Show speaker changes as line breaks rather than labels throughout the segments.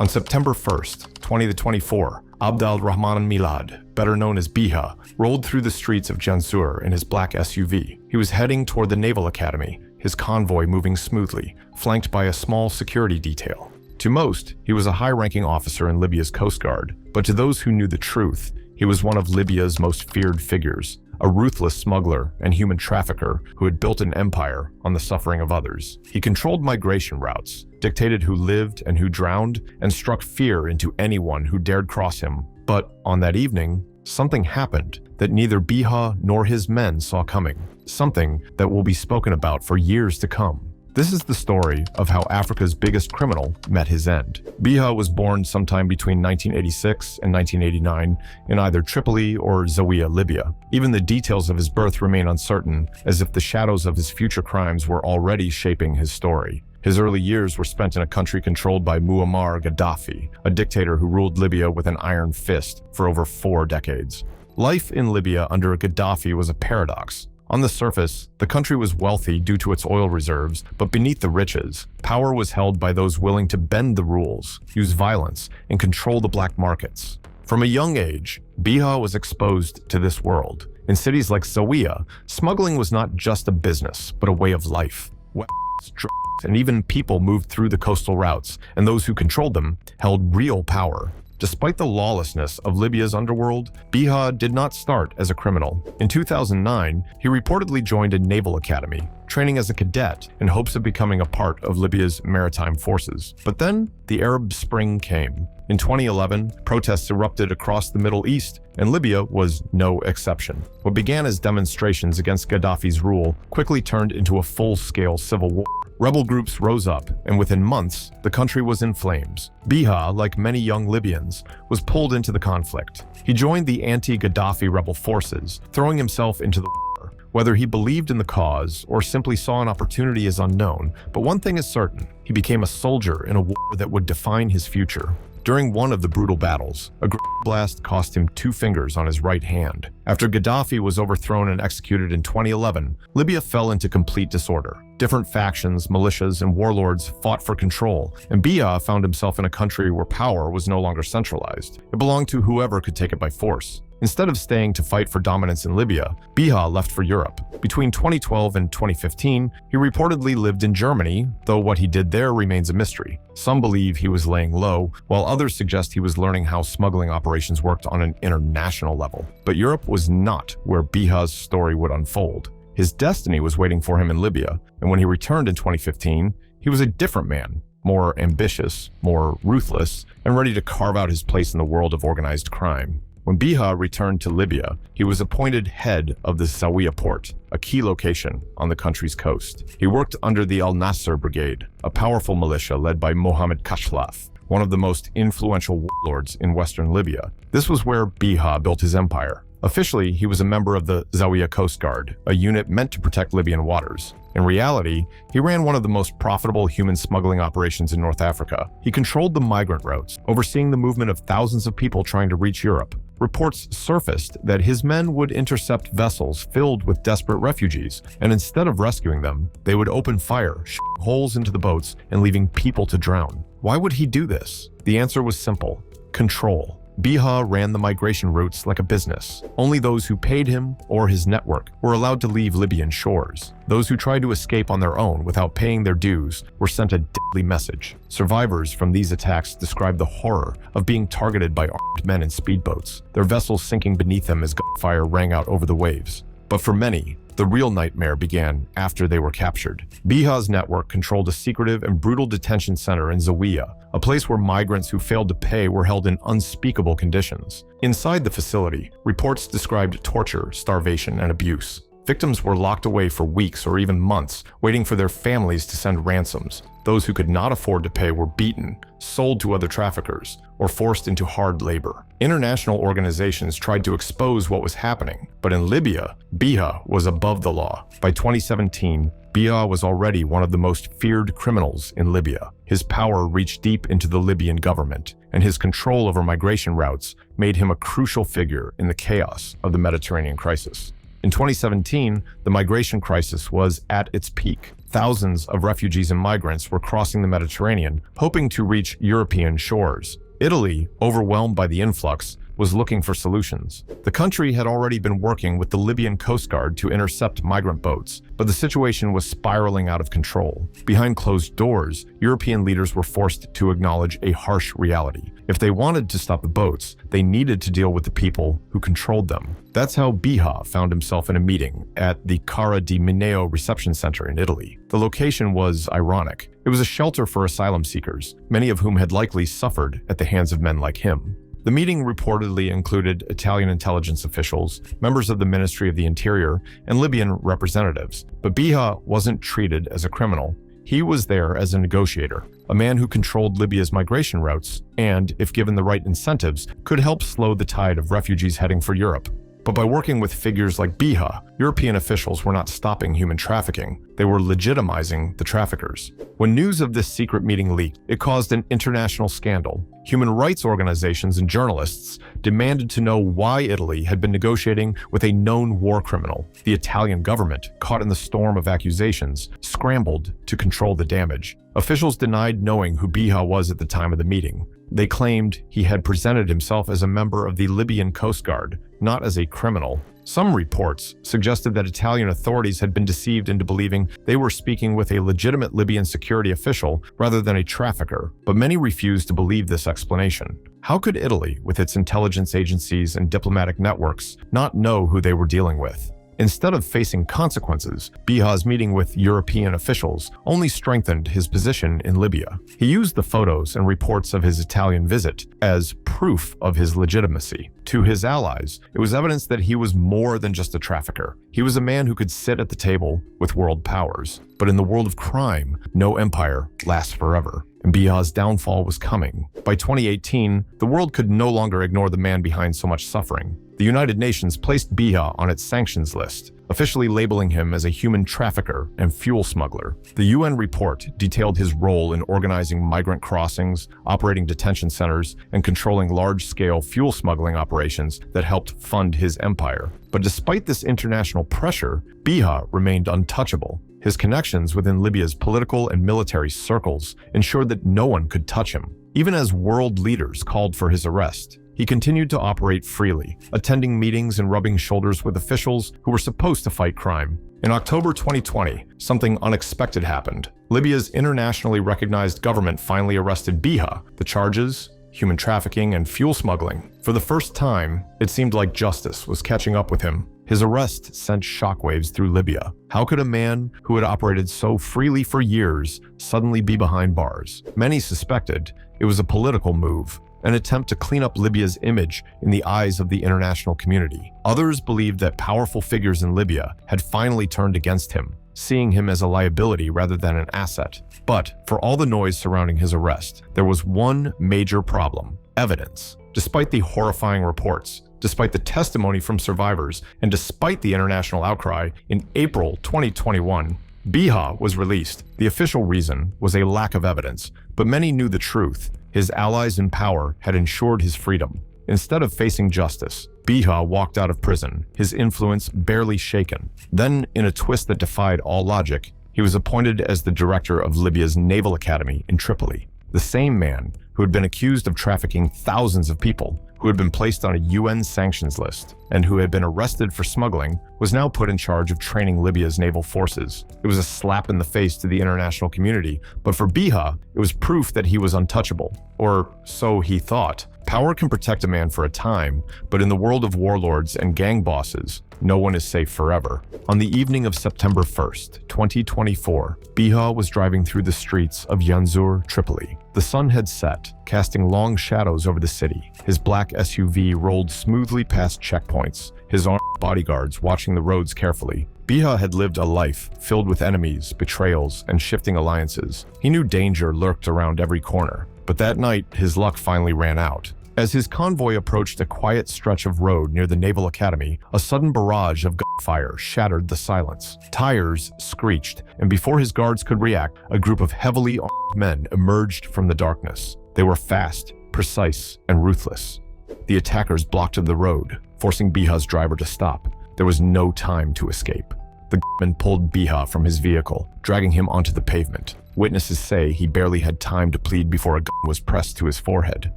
On September 1st, 2024, Abd al-Rahman Milad, better known as Biha, rolled through the streets of Janzur in his black SUV. He was heading toward the Naval Academy, his convoy moving smoothly, flanked by a small security detail. To most, he was a high-ranking officer in Libya's Coast Guard, but to those who knew the truth, he was one of Libya's most feared figures, a ruthless smuggler and human trafficker who had built an empire on the suffering of others. He controlled migration routes, dictated who lived and who drowned, and struck fear into anyone who dared cross him. But on that evening, something happened that neither Biha nor his men saw coming, something that will be spoken about for years to come. This is the story of how Africa's biggest criminal met his end. Biha was born sometime between 1986 and 1989 in either Tripoli or Zawiya, Libya. Even the details of his birth remain uncertain, as if the shadows of his future crimes were already shaping his story. His early years were spent in a country controlled by Muammar Gaddafi, a dictator who ruled Libya with an iron fist for over 4 decades. Life in Libya under Gaddafi was a paradox. On the surface, the country was wealthy due to its oil reserves, but beneath the riches, power was held by those willing to bend the rules, use violence, and control the black markets. From a young age, Biha was exposed to this world. In cities like Zawiya, smuggling was not just a business, but a way of life. Weapons, drugs, and even people moved through the coastal routes, and those who controlled them held real power. Despite the lawlessness of Libya's underworld, Biha did not start as a criminal. In 2009, he reportedly joined a naval academy, training as a cadet in hopes of becoming a part of Libya's maritime forces. But then, the Arab Spring came. In 2011, protests erupted across the Middle East, and Libya was no exception. What began as demonstrations against Gaddafi's rule quickly turned into a full-scale civil war. Rebel groups rose up, and within months, the country was in flames. Biha, like many young Libyans, was pulled into the conflict. He joined the anti-Gaddafi rebel forces, throwing himself into the war. Whether he believed in the cause or simply saw an opportunity is unknown, but one thing is certain: he became a soldier in a war that would define his future. During one of the brutal battles, a grenade blast cost him 2 fingers on his right hand. After Gaddafi was overthrown and executed in 2011, Libya fell into complete disorder. Different factions, militias, and warlords fought for control, and Biha found himself in a country where power was no longer centralized. It belonged to whoever could take it by force. Instead of staying to fight for dominance in Libya, Biha left for Europe. Between 2012 and 2015, he reportedly lived in Germany, though what he did there remains a mystery. Some believe he was laying low, while others suggest he was learning how smuggling operations worked on an international level. But Europe was not where Biha's story would unfold. His destiny was waiting for him in Libya, and when he returned in 2015, he was a different man, more ambitious, more ruthless, and ready to carve out his place in the world of organized crime. When Biha returned to Libya, he was appointed head of the Zawiya port, a key location on the country's coast. He worked under the Al-Nasser Brigade, a powerful militia led by Mohammed Kashlaf, one of the most influential warlords in western Libya. This was where Biha built his empire. Officially, he was a member of the Zawiya Coast Guard, a unit meant to protect Libyan waters. In reality, he ran one of the most profitable human smuggling operations in North Africa. He controlled the migrant routes, overseeing the movement of thousands of people trying to reach Europe. Reports surfaced that his men would intercept vessels filled with desperate refugees, and instead of rescuing them, they would open fire, shooting holes into the boats and leaving people to drown. Why would he do this? The answer was simple: control. Biha ran the migration routes like a business. Only those who paid him or his network were allowed to leave Libyan shores. Those who tried to escape on their own without paying their dues were sent a deadly message. Survivors from these attacks described the horror of being targeted by armed men in speedboats, their vessels sinking beneath them as gunfire rang out over the waves. But for many, the real nightmare began after they were captured. Biha's network controlled a secretive and brutal detention center in Zawiya, a place where migrants who failed to pay were held in unspeakable conditions. Inside the facility, reports described torture, starvation, and abuse. Victims were locked away for weeks or even months, waiting for their families to send ransoms. Those who could not afford to pay were beaten, sold to other traffickers, or forced into hard labor. International organizations tried to expose what was happening, but in Libya, Biha was above the law. By 2017, Biha was already one of the most feared criminals in Libya. His power reached deep into the Libyan government, and his control over migration routes made him a crucial figure in the chaos of the Mediterranean crisis. In 2017, the migration crisis was at its peak. Thousands of refugees and migrants were crossing the Mediterranean, hoping to reach European shores. Italy, overwhelmed by the influx, was looking for solutions. The country had already been working with the Libyan Coast Guard to intercept migrant boats, but the situation was spiraling out of control. Behind closed doors, European leaders were forced to acknowledge a harsh reality. If they wanted to stop the boats, they needed to deal with the people who controlled them. That's how Biha found himself in a meeting at the Cara di Mineo reception center in Italy. The location was ironic. It was a shelter for asylum seekers, many of whom had likely suffered at the hands of men like him. The meeting reportedly included Italian intelligence officials, members of the Ministry of the Interior, and Libyan representatives. But Biha wasn't treated as a criminal. He was there as a negotiator, a man who controlled Libya's migration routes and, if given the right incentives, could help slow the tide of refugees heading for Europe. But by working with figures like Biha, European officials were not stopping human trafficking. They were legitimizing the traffickers. When news of this secret meeting leaked, it caused an international scandal. Human rights organizations and journalists demanded to know why Italy had been negotiating with a known war criminal. The Italian government, caught in the storm of accusations, scrambled to control the damage. Officials denied knowing who Biha was at the time of the meeting. They claimed he had presented himself as a member of the Libyan Coast Guard, not as a criminal. Some reports suggested that Italian authorities had been deceived into believing they were speaking with a legitimate Libyan security official rather than a trafficker, but many refused to believe this explanation. How could Italy, with its intelligence agencies and diplomatic networks, not know who they were dealing with? Instead of facing consequences, Biha's meeting with European officials only strengthened his position in Libya. He used the photos and reports of his Italian visit as proof of his legitimacy. To his allies, it was evidence that he was more than just a trafficker. He was a man who could sit at the table with world powers. But in the world of crime, no empire lasts forever, and Biha's downfall was coming. By 2018, the world could no longer ignore the man behind so much suffering. The United Nations placed Biha on its sanctions list, officially labeling him as a human trafficker and fuel smuggler. The UN report detailed his role in organizing migrant crossings, operating detention centers, and controlling large-scale fuel smuggling operations that helped fund his empire. But despite this international pressure, Biha remained untouchable. His connections within Libya's political and military circles ensured that no one could touch him. Even as world leaders called for his arrest, he continued to operate freely, attending meetings and rubbing shoulders with officials who were supposed to fight crime. In October 2020, something unexpected happened. Libya's internationally recognized government finally arrested Biha. The charges? Human trafficking and fuel smuggling. For the first time, it seemed like justice was catching up with him. His arrest sent shockwaves through Libya. How could a man who had operated so freely for years suddenly be behind bars? Many suspected it was a political move, an attempt to clean up Libya's image in the eyes of the international community. Others believed that powerful figures in Libya had finally turned against him, seeing him as a liability rather than an asset. But for all the noise surrounding his arrest, there was one major problem: evidence. Despite the horrifying reports, despite the testimony from survivors, and despite the international outcry, in April 2021, Biha was released. The official reason was a lack of evidence, but many knew the truth. His allies in power had ensured his freedom. Instead of facing justice, Biha walked out of prison, his influence barely shaken. Then, in a twist that defied all logic, he was appointed as the director of Libya's Naval Academy in Tripoli. The same man who had been accused of trafficking thousands of people, who had been placed on a UN sanctions list, and who had been arrested for smuggling, was now put in charge of training Libya's naval forces. It was a slap in the face to the international community, but for Biha, it was proof that he was untouchable. Or so he thought. Power can protect a man for a time, but in the world of warlords and gang bosses, no one is safe forever. On the evening of September 1st, 2024, Biha was driving through the streets of Yanzur, Tripoli. The sun had set, casting long shadows over the city. His black SUV rolled smoothly past checkpoints, his armed bodyguards watching the roads carefully. Biha had lived a life filled with enemies, betrayals, and shifting alliances. He knew danger lurked around every corner. But that night, his luck finally ran out. As his convoy approached a quiet stretch of road near the Naval Academy, a sudden barrage of gunfire shattered the silence. Tires screeched, and before his guards could react, a group of heavily armed men emerged from the darkness. They were fast, precise, and ruthless. The attackers blocked the road, forcing Biha's driver to stop. There was no time to escape. The gunman pulled Biha from his vehicle, dragging him onto the pavement. Witnesses say he barely had time to plead before a gun was pressed to his forehead.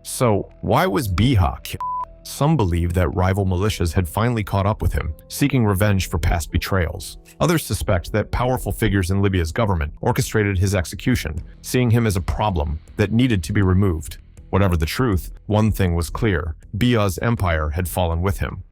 So, why was Biha killed? Some believe that rival militias had finally caught up with him, seeking revenge for past betrayals. Others suspect that powerful figures in Libya's government orchestrated his execution, seeing him as a problem that needed to be removed. Whatever the truth, one thing was clear: Biha's empire had fallen with him.